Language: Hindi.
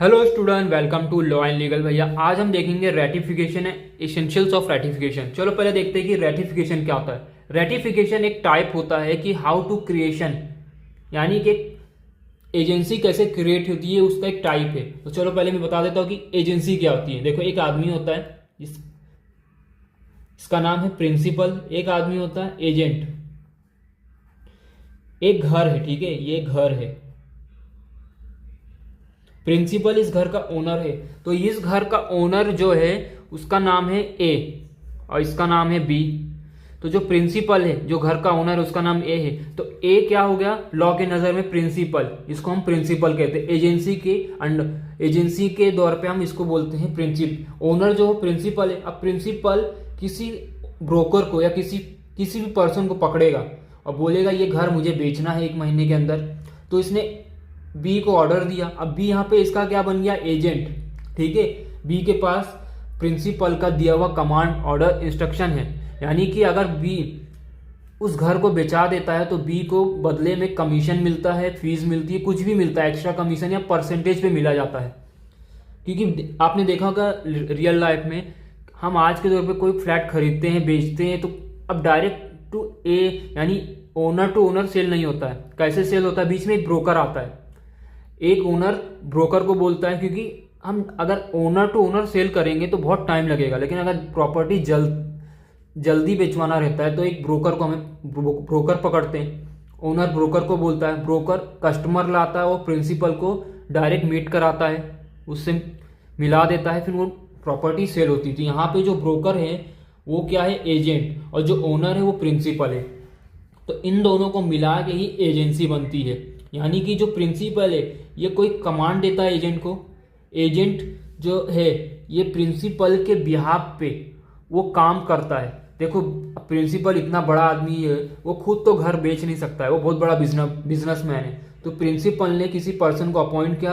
Hello student, welcome to law and legal. भैया आज हम देखेंगे रेटिफिकेशन है, एसेंशियल्स ऑफ रेटिफिकेशन। चलो पहले देखते हैं कि रेटिफिकेशन क्या होता है। रेटिफिकेशन एक टाइप होता है कि हाउ टू क्रिएशन, यानी कि एजेंसी कैसे क्रिएट होती है, उसका एक टाइप है। तो चलो पहले मैं बता देता हूँ कि एजेंसी क्या होती है। देखो, एक आदमी होता है इसका नाम है प्रिंसिपल, एक आदमी होता है एजेंट, एक घर है, ठीक है, ये घर है। प्रिंसिपल इस घर का ओनर है, तो इस घर का ओनर जो है उसका नाम है ए और इसका नाम है बी। तो जो प्रिंसिपल है, जो घर का ओनर है, उसका नाम ए है, तो ए क्या हो गया लॉ के नज़र में प्रिंसिपल, इसको हम प्रिंसिपल कहते हैं। एजेंसी के अंडर, एजेंसी के दौर पे हम इसको बोलते हैं प्रिंसिपल। ओनर जो प्रिंसिपल है, अब प्रिंसिपल किसी ब्रोकर को या किसी भी पर्सन को पकड़ेगा और बोलेगा ये घर मुझे बेचना है 1 महीने के अंदर, तो इसने बी को ऑर्डर दिया। अब बी यहाँ पे इसका क्या बन गया, एजेंट, ठीक है। बी के पास प्रिंसिपल का दिया हुआ कमांड ऑर्डर इंस्ट्रक्शन है, यानी कि अगर बी उस घर को बेचा देता है तो बी को बदले में कमीशन मिलता है, फीस मिलती है, कुछ भी मिलता है, एक्स्ट्रा कमीशन या परसेंटेज पे मिला जाता है। क्योंकि आपने देखा होगा रियल लाइफ में, हम आज के दौर पे कोई फ्लैट खरीदते हैं, बेचते हैं, तो अब डायरेक्ट टू ए यानी ओनर टू ओनर सेल नहीं होता है। कैसे सेल होता है, बीच में एक ब्रोकर आता है, एक ओनर ब्रोकर को बोलता है, क्योंकि हम अगर ओनर टू ओनर सेल करेंगे तो बहुत टाइम लगेगा, लेकिन अगर प्रॉपर्टी जल्दी बेचवाना रहता है तो एक ब्रोकर को हमें ब्रोकर पकड़ते हैं। ओनर ब्रोकर को बोलता है, ब्रोकर कस्टमर लाता है, वो प्रिंसिपल को डायरेक्ट मीट कराता है, उससे मिला देता है, फिर वो प्रॉपर्टी सेल होती थी। यहाँ पे जो ब्रोकर है वो क्या है, एजेंट, और जो ओनर है वो प्रिंसिपल है। तो इन दोनों को मिला के ही एजेंसी बनती है। यानी कि जो प्रिंसिपल है ये कोई कमांड देता है एजेंट को, एजेंट जो है ये प्रिंसिपल के बिहाफ पे वो काम करता है। देखो, प्रिंसिपल इतना बड़ा आदमी है, वो खुद तो घर बेच नहीं सकता है, वो बहुत बड़ा बिजनेसमैन है। तो प्रिंसिपल ने किसी पर्सन को अपॉइंट किया